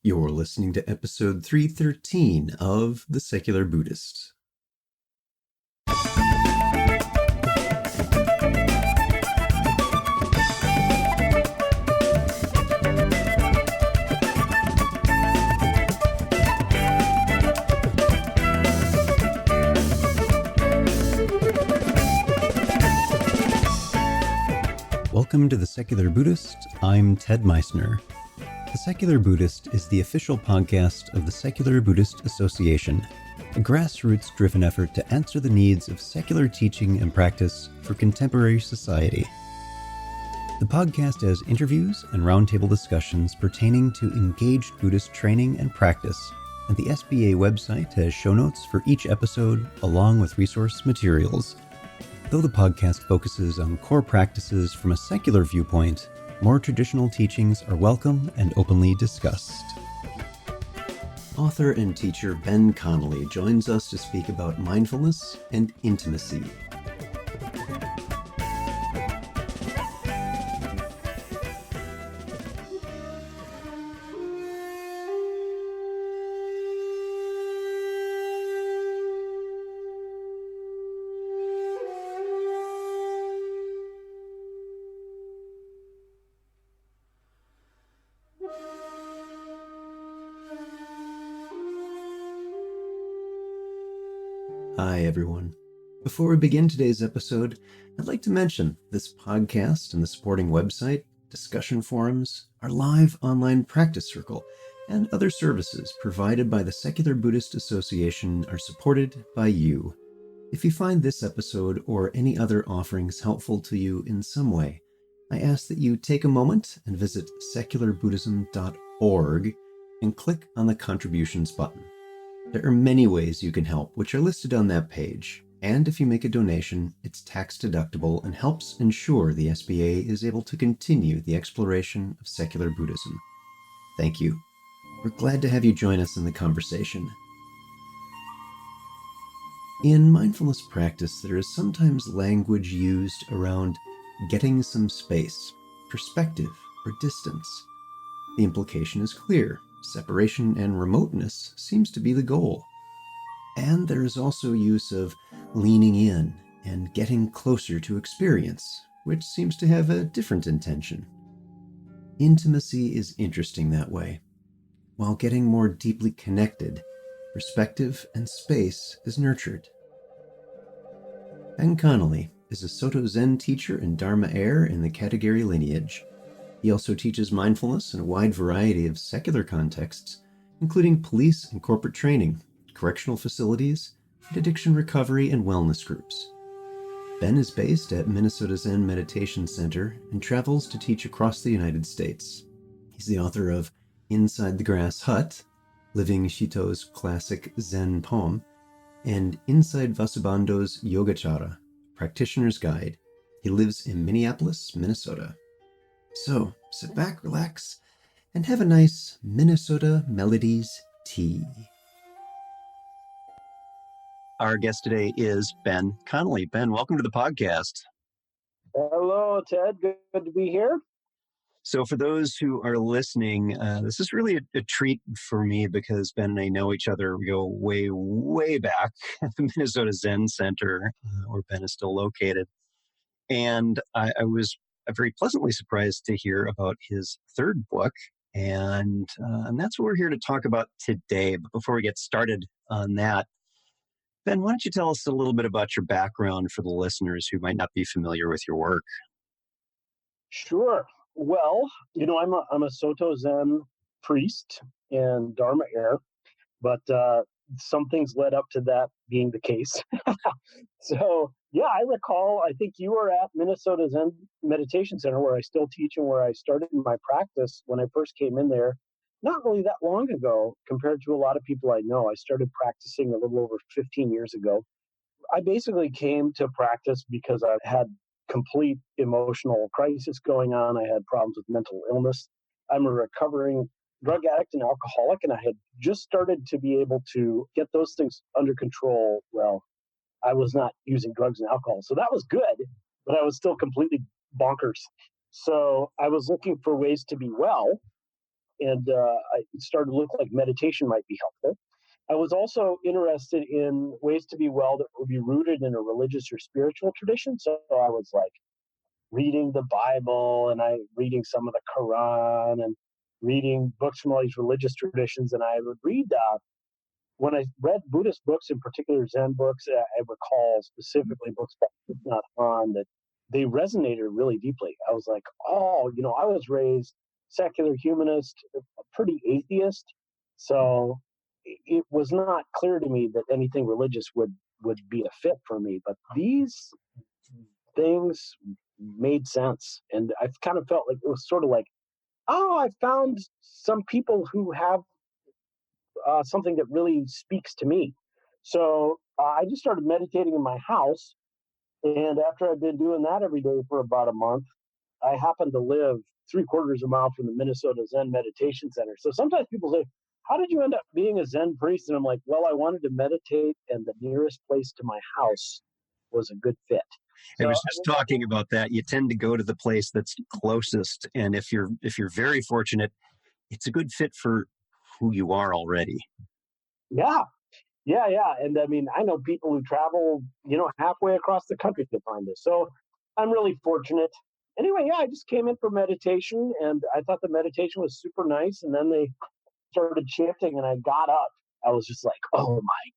You're listening to episode 313 of The Secular Buddhist. Welcome to The Secular Buddhist. I'm Ted Meissner. The Secular Buddhist is the official podcast of the Secular Buddhist Association, a grassroots-driven effort to answer the needs of secular teaching and practice for contemporary society. The podcast has interviews and roundtable discussions pertaining to engaged Buddhist training and practice, and the SBA website has show notes for each episode along with resource materials. Though the podcast focuses on core practices from a secular viewpoint, more traditional teachings are welcome and openly discussed. Author and teacher Ben Connelly joins us to speak about mindfulness and intimacy. Hi, everyone. Before we begin today's episode, I'd like to mention this podcast and the supporting website, discussion forums, our live online practice circle, and other services provided by the Secular Buddhist Association are supported by you. If you find this episode or any other offerings helpful to you in some way, I ask that you take a moment and visit secularbuddhism.org and click on the contributions button. There are many ways you can help, which are listed on that page. And if you make a donation, it's tax deductible and helps ensure the SBA is able to continue the exploration of secular Buddhism. Thank you. We're glad to have you join us in the conversation. In mindfulness practice, there is sometimes language used around getting some space, perspective, or distance. The implication is clear. Separation and remoteness seems to be the goal. And there is also use of leaning in and getting closer to experience, which seems to have a different intention. Intimacy is interesting that way. While getting more deeply connected, perspective and space is nurtured. Ben Connelly is a Soto Zen teacher and Dharma heir in the Katagiri lineage. He also teaches mindfulness in a wide variety of secular contexts, including police and corporate training, correctional facilities, and addiction recovery and wellness groups. Ben is based at Minnesota Zen Meditation Center and travels to teach across the United States. He's the author of Inside the Grass Hut, Living Shito's classic Zen poem, and Inside Vasubandhu's Yogacara, Practitioner's Guide. He lives in Minneapolis, Minnesota. So, sit back, relax, and have a nice Minnesota Melodies tea. Our guest today is Ben Connelly. Ben, welcome to the podcast. Hello, Ted. Good to be here. So for those who are listening, this is really a treat for me because Ben and I know each other. We go way, way back at the Minnesota Zen Center, where Ben is still located. And I was very pleasantly surprised to hear about his third book, and that's what we're here to talk about today. But before we get started on that, Ben, why don't you tell us a little bit about your background for the listeners who might not be familiar with your work? Sure. Well, I'm a Soto Zen priest and Dharma heir, but some things led up to that being the case. So, yeah, I recall, I think you were at Minnesota Zen Meditation Center, where I still teach and where I started my practice when I first came in there, not really that long ago compared to a lot of people I know. I started practicing a little over 15 years ago. I basically came to practice because I had complete emotional crisis going on. I had problems with mental illness. I'm a recovering drug addict and alcoholic, and I had just started to be able to get those things under control. Well, I was not using drugs and alcohol, so that was good, but I was still completely bonkers. So I was looking for ways to be well, and it started to look like meditation might be helpful. I was also interested in ways to be well that would be rooted in a religious or spiritual tradition. So I was like reading the Bible and I reading some of the Quran and reading books from all these religious traditions. And I would read when I read Buddhist books, in particular Zen books. I recall specifically books by Thich Nhat Hanh that they resonated really deeply. I was like, oh, I was raised secular humanist, pretty atheist, so it was not clear to me that anything religious would be a fit for me. But these things made sense, and I kind of felt like it was sort of like, oh, I found some people who have something that really speaks to me. So I just started meditating in my house. And after I'd been doing that every day for about a month, I happened to live 3/4 of a mile from the Minnesota Zen Meditation Center. So sometimes people say, how did you end up being a Zen priest? And I'm like, well, I wanted to meditate, and the nearest place to my house was a good fit. I So was I just mean, talking about that. You tend to go to the place that's closest, and if you're very fortunate, it's a good fit for who you are already. yeah, yeah. And I mean, I know people who travel, halfway across the country to find this. So I'm really fortunate. Anyway, yeah, I just came in for meditation and I thought the meditation was super nice. And then they started chanting and I got up. I was just like, oh my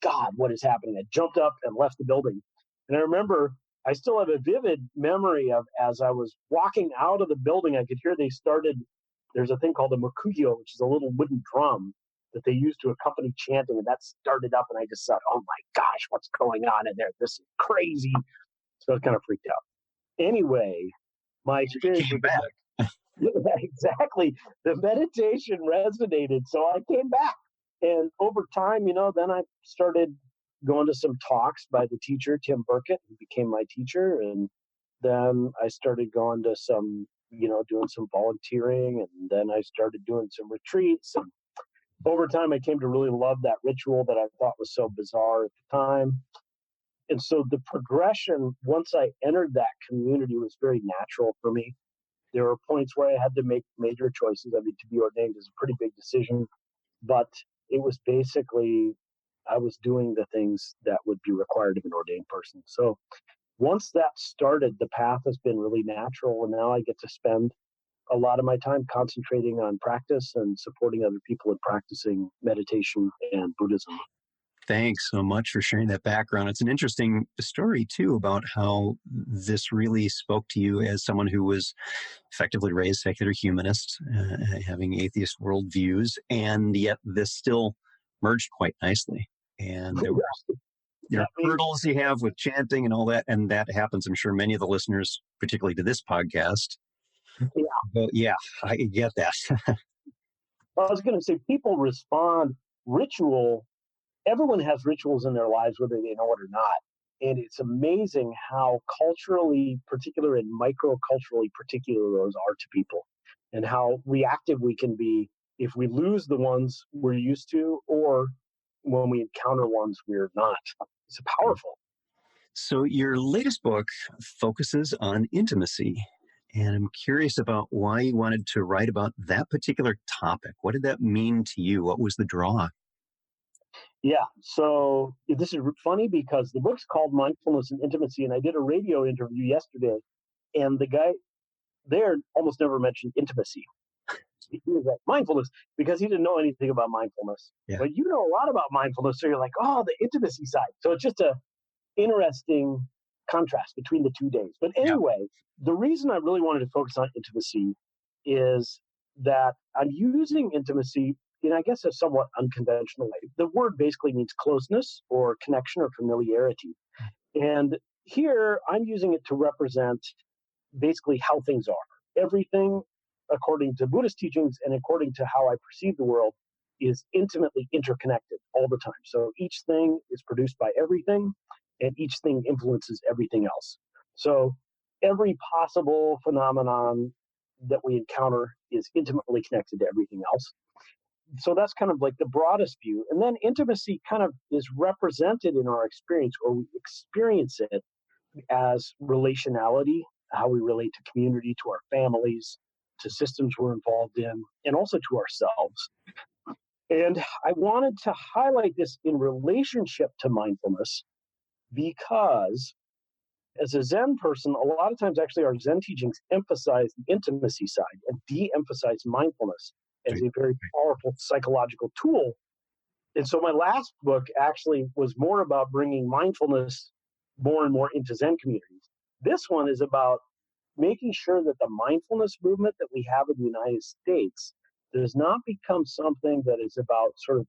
God, what is happening? I jumped up and left the building. And I remember I still have a vivid memory of as I was walking out of the building, I could hear there's a thing called a makuyo, which is a little wooden drum that they use to accompany chanting. And that started up. And I just thought, oh my gosh, what's going on in there? This is crazy. So I kind of freaked out. Anyway, my You experience came with back. yeah, exactly. The meditation resonated. So I came back. And over time, then I started going to some talks by the teacher, Tim Burkett, who became my teacher. And then I started going to some, doing some volunteering. And then I started doing some retreats. And over time, I came to really love that ritual that I thought was so bizarre at the time. And so the progression, once I entered that community, was very natural for me. There were points where I had to make major choices. I mean, to be ordained is a pretty big decision, but it was basically I was doing the things that would be required of an ordained person. So once that started, the path has been really natural. And now I get to spend a lot of my time concentrating on practice and supporting other people in practicing meditation and Buddhism. Thanks so much for sharing that background. It's an interesting story, too, about how this really spoke to you as someone who was effectively raised secular humanist, having atheist worldviews, and yet this still merged quite nicely. And there are hurdles you have with chanting and all that, and that happens. I'm sure many of the listeners, particularly to this podcast. Yeah. But yeah, I get that. I was going to say people respond ritual. Everyone has rituals in their lives, whether they know it or not. And it's amazing how culturally particular and microculturally particular those are to people and how reactive we can be if we lose the ones we're used to or when we encounter ones we're not. It's powerful. So your latest book focuses on intimacy. And I'm curious about why you wanted to write about that particular topic. What did that mean to you? What was the draw? Yeah. So this is funny because the book's called Mindfulness and Intimacy. And I did a radio interview yesterday, and the guy there almost never mentioned intimacy. He was like mindfulness because he didn't know anything about mindfulness. Yeah. But you know a lot about mindfulness, so you're like, oh, the intimacy side. So it's just a interesting contrast between the 2 days. But anyway, the reason I really wanted to focus on intimacy is that I'm using intimacy in, I guess, a somewhat unconventional way. The word basically means closeness or connection or familiarity. And here I'm using it to represent basically how things are. Everything, according to Buddhist teachings and according to how I perceive the world, is intimately interconnected all the time. So each thing is produced by everything, and each thing influences everything else. So every possible phenomenon that we encounter is intimately connected to everything else. So that's kind of like the broadest view. And then intimacy kind of is represented in our experience, or we experience it as relationality, how we relate to community, to our families, to systems we're involved in, and also to ourselves. And I wanted to highlight this in relationship to mindfulness because as a Zen person, a lot of times actually our Zen teachings emphasize the intimacy side and de-emphasize mindfulness as a very powerful psychological tool. And so my last book actually was more about bringing mindfulness more and more into Zen communities. This one is about making sure that the mindfulness movement that we have in the United States does not become something that is about sort of,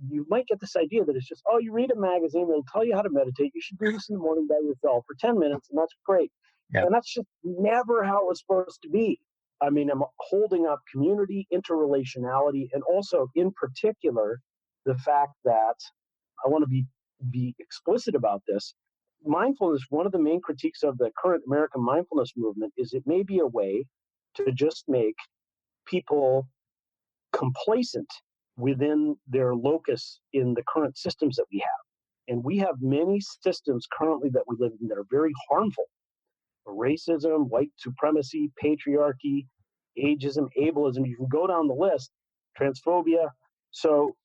you might get this idea that it's just, oh, you read a magazine, it'll tell you how to meditate. You should do this in the morning by yourself for 10 minutes, and that's great. Yep. And that's just never how it was supposed to be. I mean, I'm holding up community, interrelationality, and also, in particular, the fact that I want to be explicit about this. Mindfulness, one of the main critiques of the current American mindfulness movement is it may be a way to just make people complacent within their locus in the current systems that we have. And we have many systems currently that we live in that are very harmful. Racism, white supremacy, patriarchy, ageism, ableism, you can go down the list, transphobia. So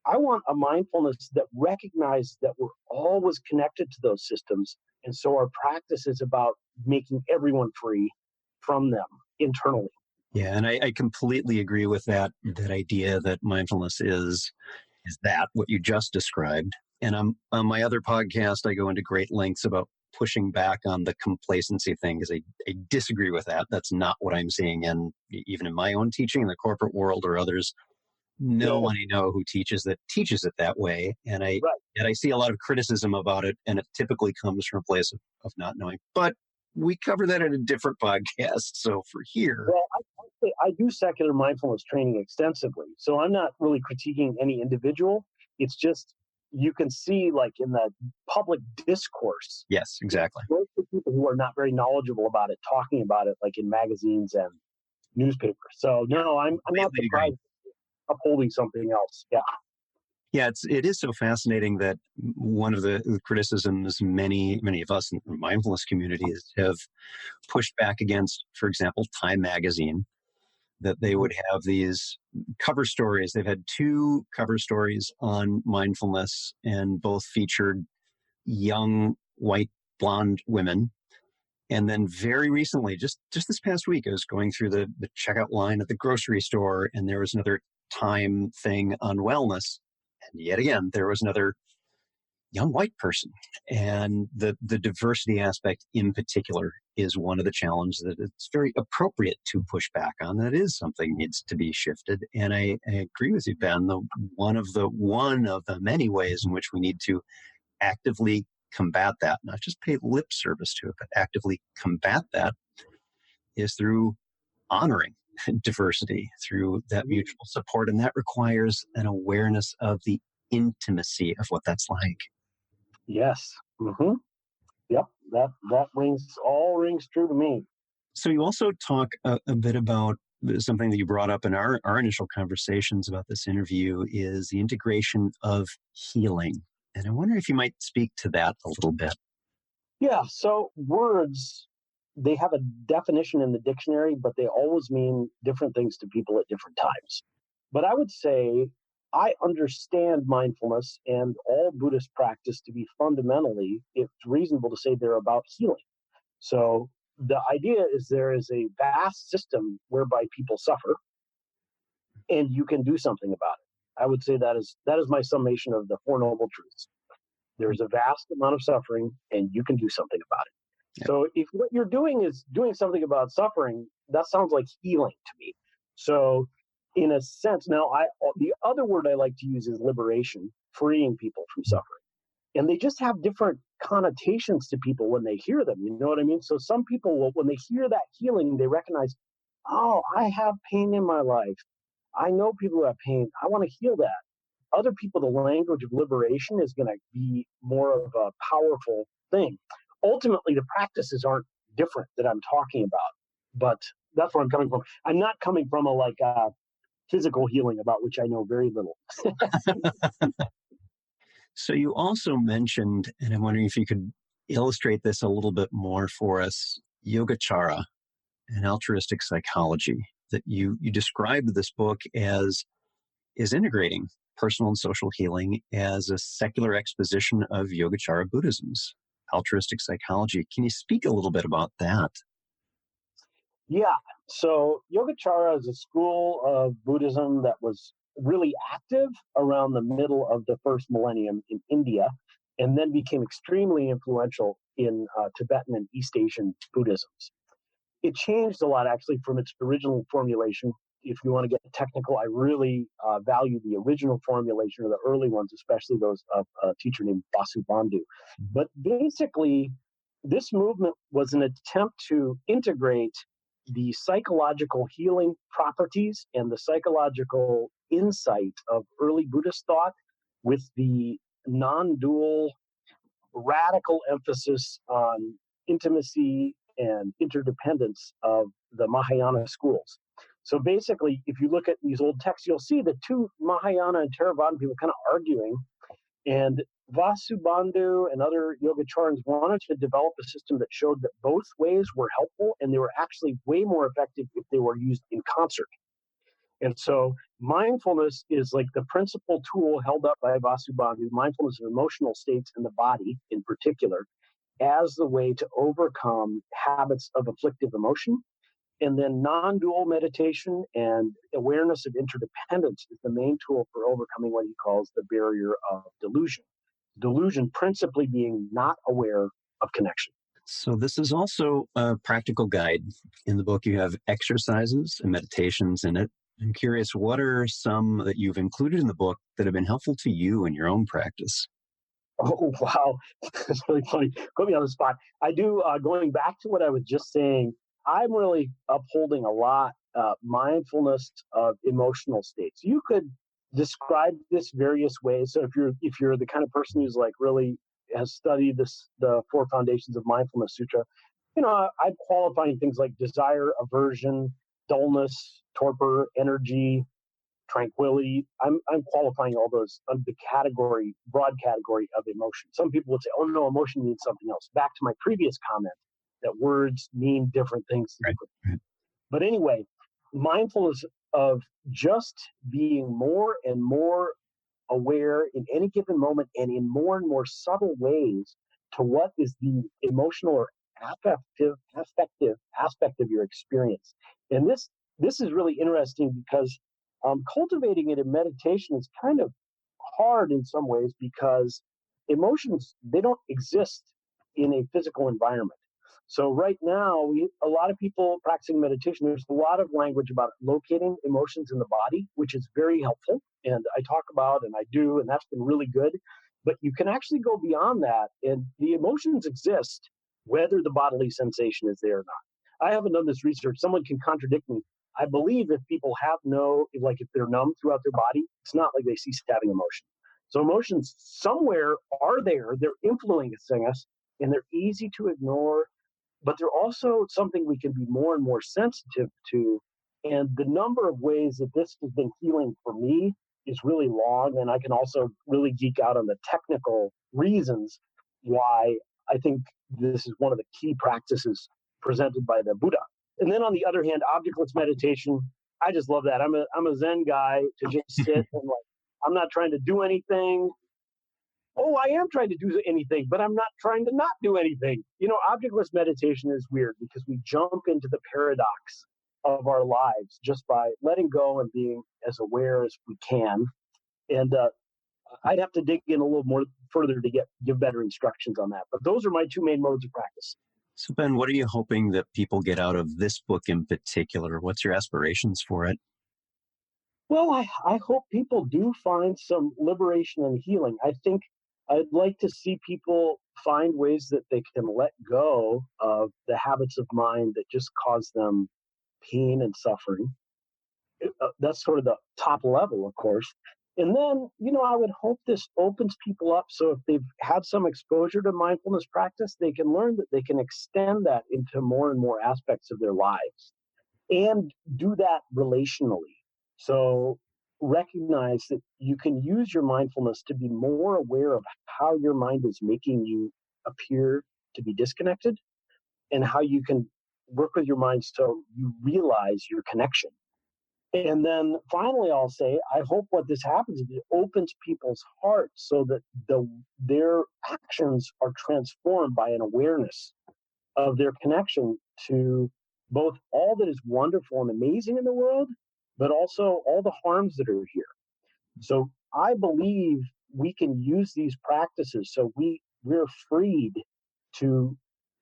I want a mindfulness that recognizes that we're always connected to those systems. And so our practice is about making everyone free from them internally. Yeah, and I completely agree with that idea that mindfulness is that what you just described. And on my other podcast, I go into great lengths about pushing back on the complacency thing because I disagree with that. That's not what I'm seeing even in my own teaching in the corporate world or others. No one I know who teaches it that way. And I see a lot of criticism about it, and it typically comes from a place of not knowing. But we cover that in a different podcast. So for here. Well, I do secular mindfulness training extensively. So I'm not really critiquing any individual. It's just you can see like in the public discourse. Yes, exactly. Most of the people who are not very knowledgeable about it, talking about it like in magazines and newspapers. So no, I'm not surprised upholding something else. Yeah. Yeah, it is so fascinating that one of the criticisms many of us in the mindfulness communities have pushed back against, for example, Time magazine, that they would have these cover stories. They've had 2 cover stories on mindfulness, and both featured young, white, blonde women. And then very recently, just this past week, I was going through the checkout line at the grocery store, and there was another Time thing on wellness. And yet again, there was another young white person. And the diversity aspect in particular is one of the challenges that it's very appropriate to push back on. That is something needs to be shifted. And I agree with you, Ben. One of the many ways in which we need to actively combat that, not just pay lip service to it, but actively combat that, is through honoring diversity, through that mutual support. And that requires an awareness of the intimacy of what that's like. Yes. Mm-hmm. Yep. That rings true to me. So you also talk a bit about something that you brought up in our initial conversations about this interview is the integration of healing. And I wonder if you might speak to that a little bit. Yeah. So words, they have a definition in the dictionary, but they always mean different things to people at different times. But I would say I understand mindfulness and all Buddhist practice to be fundamentally, it's reasonable to say they're about healing. So the idea is there is a vast system whereby people suffer, and you can do something about it. I would say that is my summation of the Four Noble Truths. There's a vast amount of suffering, and you can do something about it. Yeah. So if what you're doing is doing something about suffering, that sounds like healing to me. So in a sense, now the other word I like to use is liberation, freeing people from suffering. And they just have different connotations to people when they hear them. You know what I mean? So some people, when they hear that healing, they recognize, oh, I have pain in my life. I know people who have pain. I want to heal that. Other people, the language of liberation is going to be more of a powerful thing. Ultimately, the practices aren't different that I'm talking about, but that's where I'm coming from. I'm not coming from a physical healing about which I know very little. So you also mentioned, and I'm wondering if you could illustrate this a little bit more for us, Yogacara. and altruistic psychology. That you described this book as is integrating personal and social healing as a secular exposition of Yogacara Buddhism's altruistic psychology. Can you speak a little bit about that? Yeah. So Yogacara is a school of Buddhism that was really active around the middle of the first millennium in India, and then became extremely influential in Tibetan and East Asian Buddhisms. It changed a lot actually from its original formulation. If you want to get technical, I really value the original formulation or the early ones, especially those of a teacher named Vasubandhu. But basically, this movement was an attempt to integrate the psychological healing properties and the psychological insight of early Buddhist thought with the non dual radical emphasis on intimacy and interdependence of the Mahayana schools. So basically, if you look at these old texts, you'll see the two Mahayana and Theravada people kind of arguing. And Vasubandhu and other Yogacharans wanted to develop a system that showed that both ways were helpful and they were actually way more effective if they were used in concert. And so mindfulness is like the principal tool held up by Vasubandhu, mindfulness of emotional states in the body in particular, as the way to overcome habits of afflictive emotion. And then non dual meditation and awareness of interdependence is the main tool for overcoming what he calls the barrier of delusion. Delusion principally being not aware of connection. So, this is also a practical guide. In the book, you have exercises and meditations in it. I'm curious, what are some that you've included in the book that have been helpful to you in your own practice? Oh, wow. That's really funny. Put me on the spot. I do, going back to what I was just saying, I'm really upholding a lot mindfulness of emotional states. You could describe this various ways. So if you're the kind of person who's like really has studied the four foundations of mindfulness sutra, I'm qualifying things like desire, aversion, dullness, torpor, energy, tranquility. I'm qualifying all those under the broad category of emotion. Some people would say, "Oh no, emotion means something else." Back to my previous comment that words mean different things to Right. different people. But anyway, mindfulness of just being more and more aware in any given moment and in more and more subtle ways to what is the emotional or affective aspect of your experience. And this is really interesting because cultivating it in meditation is kind of hard in some ways because emotions they don't exist in a physical environment. So right now, a lot of people practicing meditation. There's a lot of language about locating emotions in the body, which is very helpful, and I talk about and I do, and that's been really good. But you can actually go beyond that, and the emotions exist whether the bodily sensation is there or not. I haven't done this research. Someone can contradict me. I believe if people have if they're numb throughout their body, it's not like they cease having emotion. So emotions somewhere are there. They're influencing us, and they're easy to ignore, but they're also something we can be more and more sensitive to. And the number of ways that this has been healing for me is really long. And I can also really geek out on the technical reasons why I think this is one of the key practices presented by the Buddha. And then on the other hand, objectless meditation, I just love that. I'm a Zen guy to just sit and like, I'm not trying to do anything. Oh, I am trying to do anything, but I'm not trying to not do anything. Objectless meditation is weird because we jump into the paradox of our lives just by letting go and being as aware as we can. And I'd have to dig in a little more further to give better instructions on that. But those are my two main modes of practice. So, Ben, what are you hoping that people get out of this book in particular? What's your aspirations for it? Well, I hope people do find some liberation and healing. I think I'd like to see people find ways that they can let go of the habits of mind that just cause them pain and suffering. That's sort of the top level, of course. And then, I would hope this opens people up. So if they've had some exposure to mindfulness practice, they can learn that they can extend that into more and more aspects of their lives and do that relationally. So recognize that you can use your mindfulness to be more aware of how your mind is making you appear to be disconnected and how you can work with your mind so you realize your connection. And then finally, I'll say, I hope what this happens is it opens people's hearts so that their actions are transformed by an awareness of their connection to both all that is wonderful and amazing in the world, but also all the harms that are here. So I believe we can use these practices so we're freed to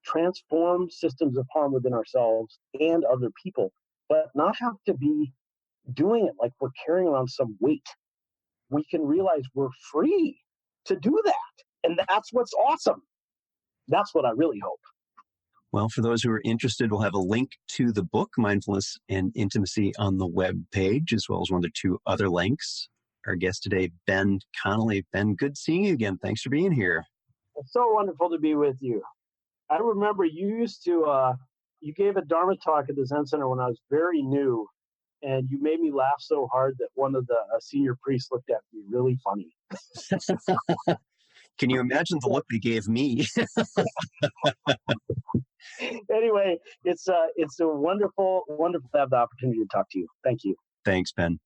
transform systems of harm within ourselves and other people, but not have to be doing it like we're carrying around some weight. We can realize we're free to do that. And that's what's awesome. That's what I really hope. Well, for those who are interested, we'll have a link to the book, Mindfulness and Intimacy, on the web page, as well as one or two other links. Our guest today, Ben Connelly. Ben, good seeing you again. Thanks for being here. It's so wonderful to be with you. I remember you gave a Dharma talk at the Zen Center when I was very new, and you made me laugh so hard that one of the senior priests looked at me really funny. Can you imagine the look they gave me? Anyway, it's a wonderful to have the opportunity to talk to you. Thank you. Thanks, Ben.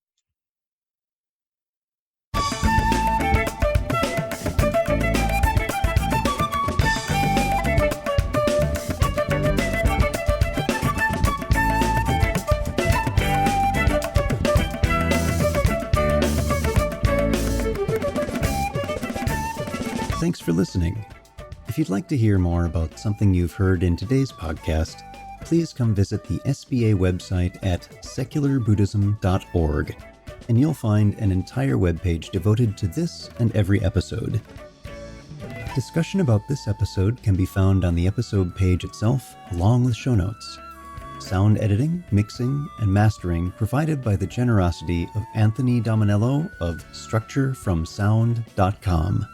Thanks for listening. If you'd like to hear more about something you've heard in today's podcast, please come visit the SBA website at secularbuddhism.org, and you'll find an entire webpage devoted to this and every episode. Discussion about this episode can be found on the episode page itself, along with show notes. Sound editing, mixing, and mastering provided by the generosity of Anthony Dominello of StructureFromSound.com.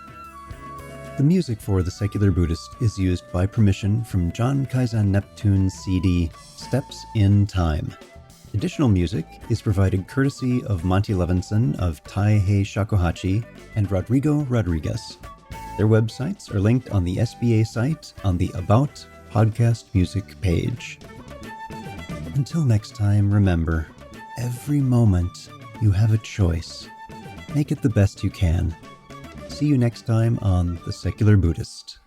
The music for The Secular Buddhist is used by permission from John Kaizen Neptune's CD, Steps in Time. Additional music is provided courtesy of Monty Levinson of Taihei Shakuhachi and Rodrigo Rodriguez. Their websites are linked on the SBA site on the About Podcast Music page. Until next time, remember, every moment you have a choice. Make it the best you can. See you next time on The Secular Buddhist.